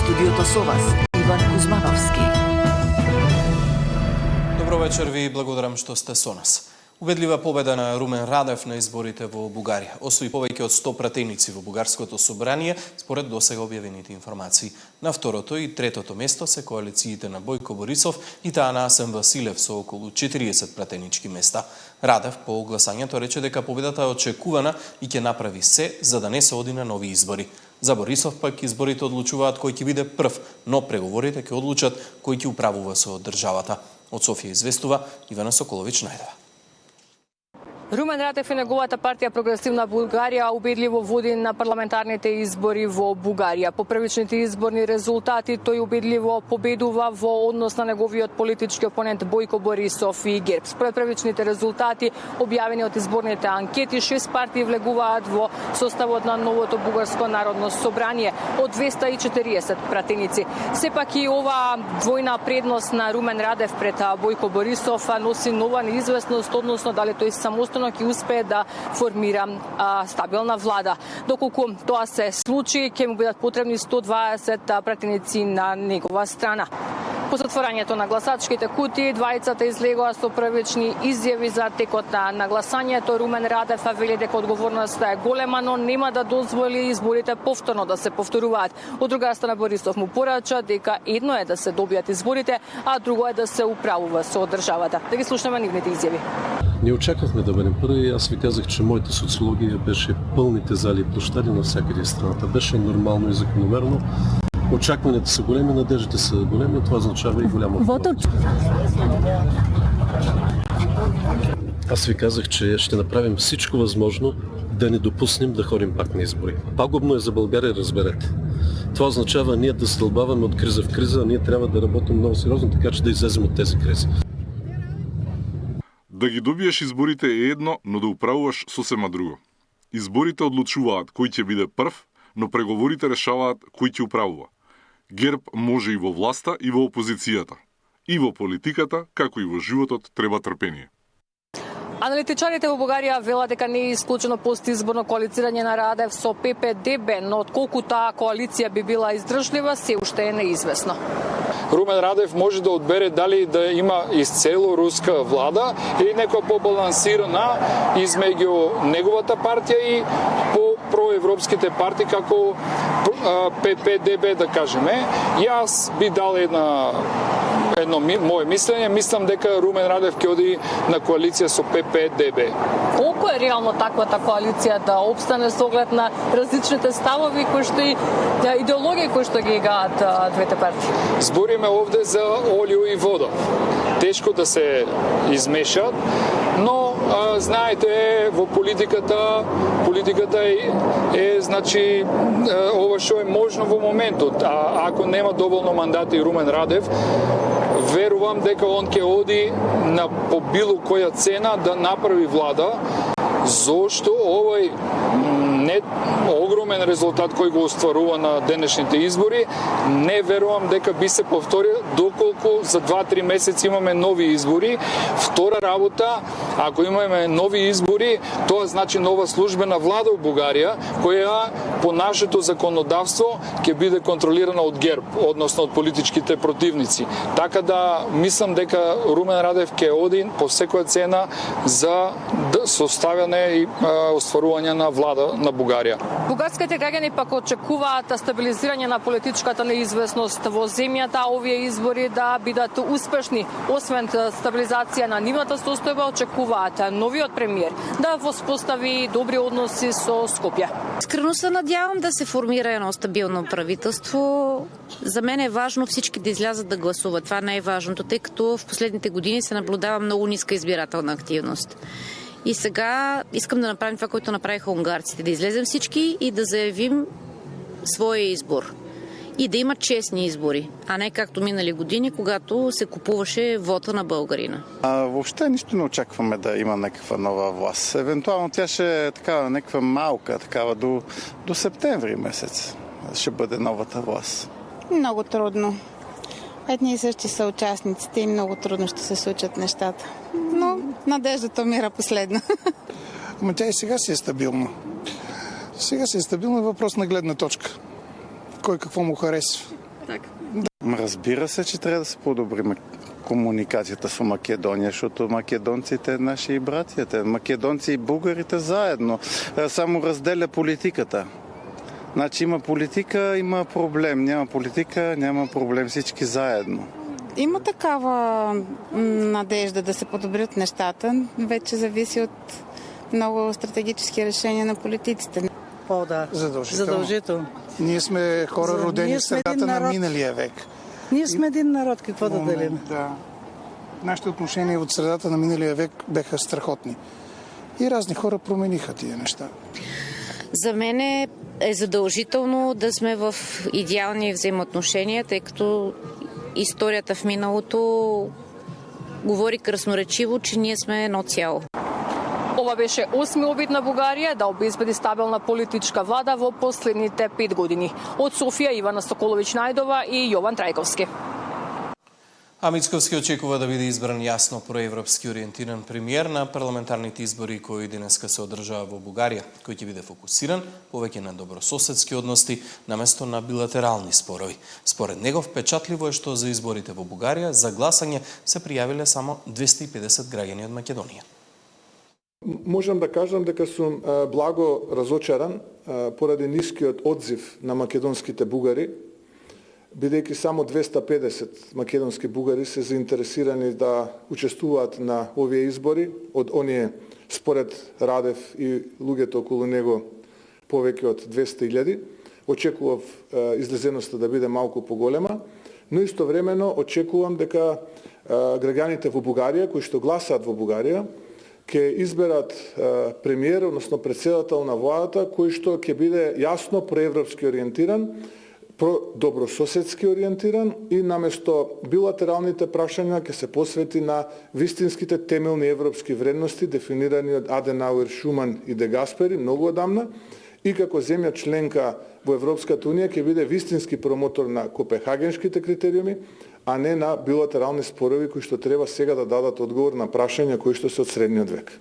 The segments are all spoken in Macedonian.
студиото со вас, Иван Кузмановски. Добро вечер ви и благодарам што сте со нас. Убедлива победа на Румен Радев на изборите во Бугарија. Освои повеќе од 100 пратеници во Бугарското собрание, според досега објавените информации. На второто и третото место се коалициите на Бојко Борисов и таа на Асен Василев со околу 40 пратенички места. Радев по гласањето рече дека победата е очекувана и ќе направи се за да не се оди на нови избори. За Борисов пак изборите одлучуваат кој ќе биде прв, но преговорите ќе одлучат кој ќе управува со државата. Од Софија известува Ивана Соколович Најдева. Румен Радев и неговата партија Прогресивна Бугарија убедливо води на парламентарните избори во Бугарија. По првичните изборни резултати тој убедливо победува во однос на неговиот политички опонент Бојко Борисов и ГЕРБ. Според првичните резултати објавени од изборните анкети, 6 партии влегуваат во составот на новото Бугарско народно собрание од 240 пратеници. Сепак и ова двојна предност на Румен Радев пред Бојко Борисов носи нова неизвестност, односно дали тој самостојно ќе успее да формира стабилна влада. Доколку тоа се случи, ќе му бидат потребни 120 пратеници на негова страна. По затворањето на гласачките кутии, двајцата излегоа со првични изјави за текот на гласањето. Румен Радев вели дека одговорноста е голема, но нема да дозволи изборите повторно да се повторуваат. Од друга страна Борисов му порача дека едно е да се добијат изборите, а друго е да се управува со државата. Да ги слушнеме нивните изјави. Ние очаквахме да бъдем първи. Аз ви казах, че моята социология беше пълните зали и площади навсякъде в страната. Беше нормално и закономерно. Очакванията са големи, надеждите са големи, това означава и голяма вота. Аз ви казах, че ще направим всичко възможно да не допуснем да ходим пак на избори. Пагубно е за България, разберете. Това означава ние да стълбаваме от криза в криза, а ние трябва да работим много сериозно, така че да излезем от тези кризи. Да ги добиеш изборите е едно, но да управуваш сосема друго. Изборите одлучуваат кој ќе биде прв, но преговорите решаваат кој ќе управува. ГЕРБ може и во власта, и во опозицијата. И во политиката, како и во животот, треба трпение. Аналитичарите во Бугарија велат дека не е исклучено постизборно коалицирање на Радев со ПП-ДБ, но отколку таа коалиција би била издржлива, се уште е неизвестно. Румен Радев може да одбере дали да има изцело руска влада или некоја побалансирана измеѓу неговата партија и по проевропските партии како ПП-ДБ, да кажеме. Јас би дал едно мое мислење. Мислам дека Румен Радев ќе оди на коалиција со ПП-ДБ. Колку е реално таквата коалиција да обстане со оглед на различните ставови кои што и идеологии кои што ги гаат двете партии? Збориме овде за олио и вода. Тешко да се измешат, но знаете, во политиката е значи ова што е можно во моментот. А ако нема доволно мандати Румен Радев, верувам дека он ќе оди на по било која цена да направи влада, зошто овој не огромен резултат кој го остварува на денешните избори, не верувам дека би се повтори доколку за 2-3 месеци имаме нови избори. Втора работа, ако имаме нови избори, тоа значи нова службена влада во Бугарија, која по нашето законодавство ќе биде контролирана од ГЕРБ, односно од политичките противници. Така да мислам дека Румен Радев ќе оди по секоја цена за составјане и остварување на влада на Бугарија. Бугарските граѓани пак очекуваат стабилизирање на политичката неизвестност во земјата, овие избори да бидат успешни. Освен стабилизација на нивната состојба, очекуваат новиот премиер да воспостави добри односи со Скопје. Искрено се надявам да се формира едно стабилно правителство. За мен е важно всички да излязат да гласуват. Това не е важното, тъй като в последните години се наблюдава много ниска избирателна активност. И сега искам да направим това, което направиха унгарците. Да излезем всички и да заявим своя избор. И да има честни избори, а не както минали години, когато се купуваше вота на българина. Въобще нищо не очакваме да има някаква нова власт. Евентуално тя ще е такава някаква малка, такава до септември месец ще бъде новата власт. Много трудно. Едни и същи са участниците и много трудно ще се случат нещата. Но надеждата умира последна. Ама тя и сега си е стабилна. Сега си е стабилна, въпрос на гледна точка. Кой какво му харесва. Така. Разбира се, че трябва да се подобри комуникацията со Македонија, защото македонците наши братија, македонци и бугарите заедно, само разделя политиката. Значи има политика, има проблем, няма политика, няма проблем, всички заедно. Има такава надежда да се подобрят нещата, вече зависи от много стратегически решения на политиците. О, да. Задължително. Ние сме хора родени в средата на миналия век. Ние сме един народ, какво да делим? Да. Нашите отношения от средата на миналия век беха страхотни. И разни хора промениха тия неща. За мен е задължително да сме в идеални взаимоотношения, тъй като историята в миналото говори красноречиво, че ние сме едно цяло. Ова беше 8ми обид на Бугарија да обезбеди стабилна политичка влада во последните 5 години. Од Софија Ивана Соколовиќ-Најдова и Јован Трајковски. А Мицковски очекува да биде избран јасно проевропски ориентиран премиер на парламентарните избори кои денеска се одржава во Бугарија, кој ќе биде фокусиран повеќе на добрососедски односи наместо на билатерални спорови. Според него впечатливо е што за изборите во Бугарија за гласање се пријавиле само 250 граѓани од Македонија. Можам да кажам дека сум благо разочаран поради нискиот одзив на македонските бугари, бидејќи само 250 македонски бугари се заинтересирани да учествуваат на овие избори, од оние според Радев и луѓето околу него повеќе од 200.000. Очекував излезеноста да биде малку поголема, но истовремено очекувам дека граѓаните во Бугарија, кои што гласаат во Бугарија, ќе изберат премиер, односно председател на владата, кој што ќе биде јасно проевропски ориентиран, добрососедски ориентиран и наместо билатералните прашања ќе се посвети на вистинските темелни европски вредности дефинирани од Аденауер, Шуман и Де Гаспери многу одамна и како земја членка во Европската унија ќе биде вистински промотор на копенхагенските критериуми, а не на билатерални спорови кои што треба сега да дадат одговор на прашања кои што се од средниот век.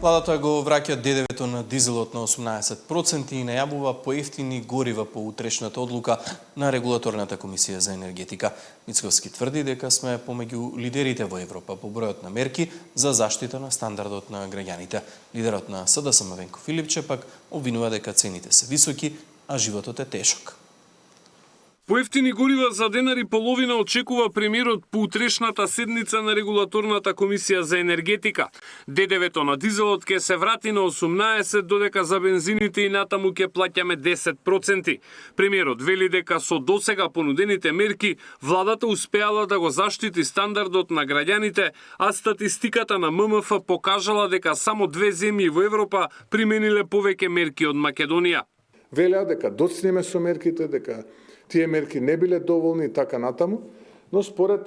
Владата го враќа ДДВ-то на дизелот на 18% и најавува поевтини горива по утрешната одлука на Регулаторната комисија за енергетика. Мицковски тврди дека сме помеѓу лидерите во Европа по бројот на мерки за заштита на стандардот на граѓаните. Лидерот на СДСМ Венко Филипче пак обвинува дека цените се високи, а животот е тешок. Поевтини горива за денар и половина очекува премиерот по утрешната седница на Регулаторната комисија за енергетика. ДДВ-то на дизелот ќе се врати на 18, додека за бензините и натаму ќе плаќаме 10%. Премиерот вели дека со досега понудените мерки владата успеала да го заштити стандардот на граѓаните, а статистиката на ММФ покажала дека само 2 земји во Европа примениле повеќе мерки од Македонија. Велеа дека доцнеме со мерките, дека тие мерки не биле доволни и така натаму, но според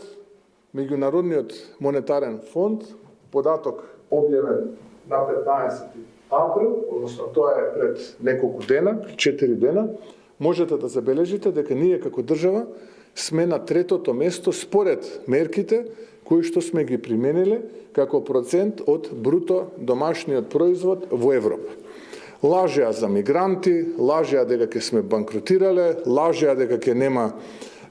Меѓународниот монетарен фонд, податок објавен на 15 април, односно тоа е пред неколку дена, 4 дена, можете да забележите дека ние како држава сме на 3-то место според мерките кои што сме ги примениле како процент од бруто домашниот производ во Европа. Лажеа за мигранти, лажеа дека ќе сме банкротирале, лажеа дека ќе нема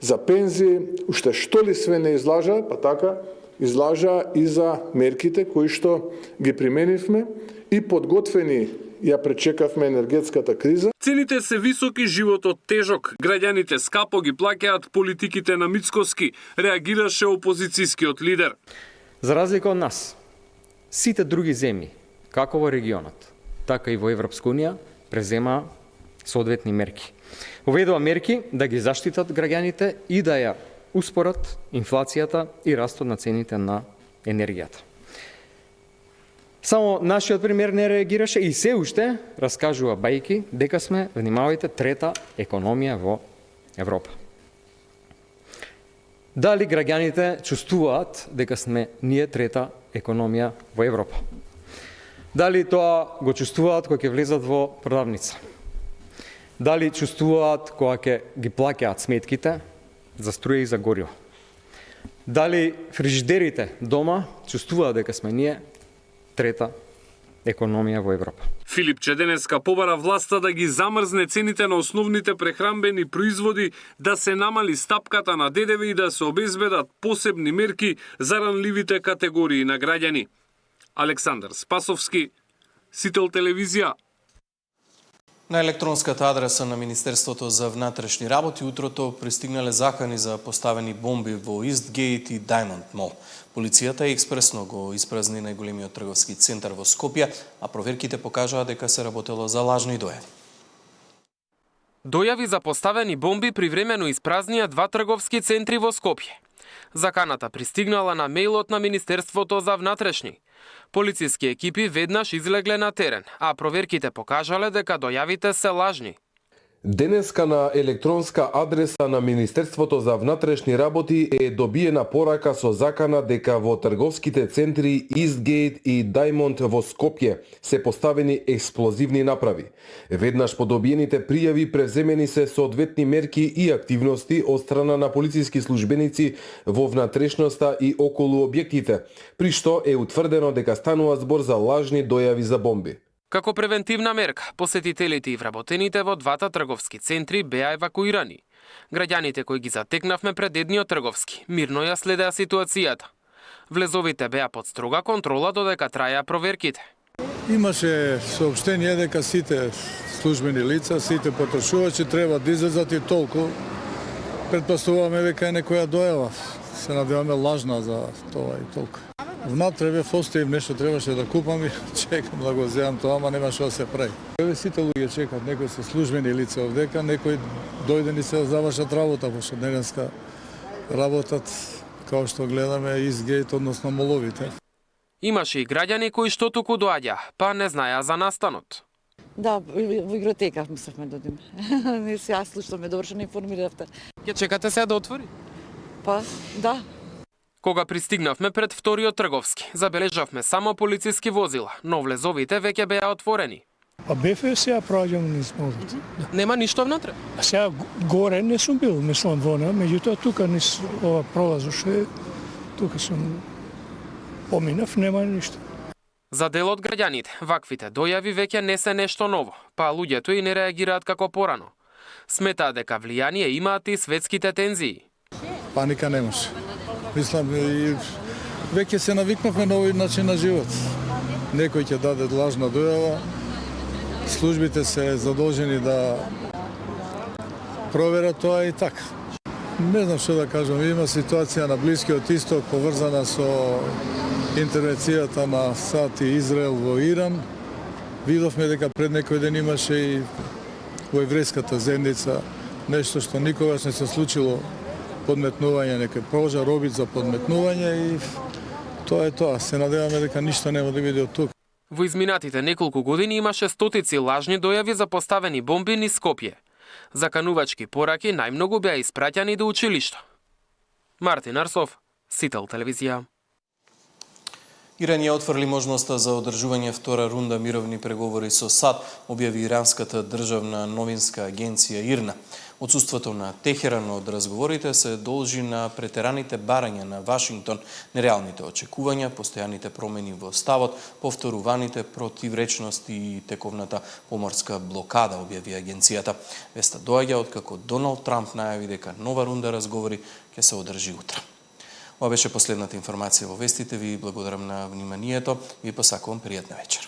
за пензии, уште што ли све не излажа, па така излажа и за мерките кои што ги применивме и подготвени ја пречекавме енергетската криза. Цените се високи, животот тежок. Граѓаните скапо ги плаќаат политиките на Мицковски, реагираше опозицијскиот лидер. За разлика од нас, сите други земји, како во регионот, така и во Европска унија, презема соодветни мерки. Уведува мерки да ги заштитат граѓаните и да ја успорат инфлацијата и растот на цените на енергијата. Само нашиот премиер не реагираше и се уште раскажува бајки дека сме, внимавајте, трета економија во Европа. Дали граѓаните чувствуваат дека сме ние трета економија во Европа? Дали тоа го чувствуваат кога ќе влезат во продавница? Дали чувствуваат кога ќе ги плаќаат сметките за струја и за гориво? Дали фрижидерите дома чувствуваат дека сме ние трета економија во Европа. Филипче денеска побара власта да ги замрзне цените на основните прехранбени производи, да се намали стапката на ДДВ и да се обезбедат посебни мерки за ранливите категории на граѓани. Александар Спасовски, Сител телевизија. На електронската адреса на Министерството за внатрешни работи утрото пристигнале закани за поставени бомби во Истгейт и Даймонд Мол. Полицијата експресно го испразни најголемиот трговски центар во Скопје, а проверките покажаа дека се работело за лажни дојави. Дојави за поставени бомби привремено испразнија два трговски центри во Скопје. Заканата пристигнала на мејлот на Министерството за внатрешни. Полициски екипи веднаш излегле на терен, а проверките покажале дека дојавите се лажни. Денеска на електронска адреса на Министерството за внатрешни работи е добиена порака со закана дека во трговските центри Истгейт и Даймонд во Скопје се поставени експлозивни направи. Веднаш по добиените пријави преземени се соодветни мерки и активности од страна на полициски службеници во внатрешноста и околу објектите, при што е утврдено дека станува збор за лажни дојави за бомби. Како превентивна мерка, посетителите и вработените во двата трговски центри беа евакуирани. Граѓаните кои ги затекнавме пред едниот трговски мирно ја следеа ситуацијата. Влезовите беа под строга контрола додека траја проверките. Имаше соопштение дека сите службени лица, сите потрошувачи треба да излезат и толку. Предпоставуваме дека е некоја дојава. Се надеваме лажна за тоа и толку. Внатре бе оставив нешто требаше да купам и чекам да го земам тоа, ама нема што да се прави. Еве сите луѓе чекат, некои се службени лица овдека, некои дојдени се завршат работа, пошто денеска работат, као што гледаме, Истгейт, односно моловите. Имаше и граѓани кои што туку доаѓа, па не знаеа за настанот. Да, во игротека мислевме да одиме. Не се јас слушаме, добро што не информиравте. Ќе чекате сега да отвори? Па, да. Кога пристигнавме пред вториот трговски, забележавме само полициски возила, но влезовите веќе беа отворени. А бефе сега проаѓам низ молот. Нема ништо внатре? А сега горе не сум бил, мислам вона, меѓутоа тука низ ова пролазо што е, тука сум поминав, нема ништо. За дел од граѓаните, ваквите дојави веќе не се нешто ново, па луѓето и не реагираат како порано. Сметаат дека влијание имаат и светските тензии. Паника немаше. Мислам, и веќе се навикнавме на овој начин на живот. Некој ќе даде лажна дојава, службите се задолжени да проверат тоа и така. Не знам што да кажам, има ситуација на Блискиот Исток поврзана со интервенцијата на САД и Израел во Иран. Видовме дека пред некој ден имаше и во еврејската земјица нешто што никогаш не се случило, подметнување, некој пожар, обид за подметнување и тоа е тоа. Се надеваме дека ништо нема да биде од тука. Во изминатите неколку години имаше стотици лажни дојави за поставени бомби низ Скопје. Заканувачки пораки најмногу беа испраќани до училишта. Мартин Арсов, Сител телевизија. Иран ја отфрли можноста за одржување втора рунда мировни преговори со САД, објави иранската државна новинска агенција ИРНА. Отсуството на Техеран од разговорите се должи на претераните барања на Вашингтон, нереалните очекувања, постојаните промени во ставот, повторуваните противречности и тековната поморска блокада, објави агенцијата. Веста доаѓа откако Доналд Трамп најави дека нова рунда разговори ќе се одржи утре. Ова беше последната информација во вестите. Ви благодарам на вниманието и посакувам пријатна вечер.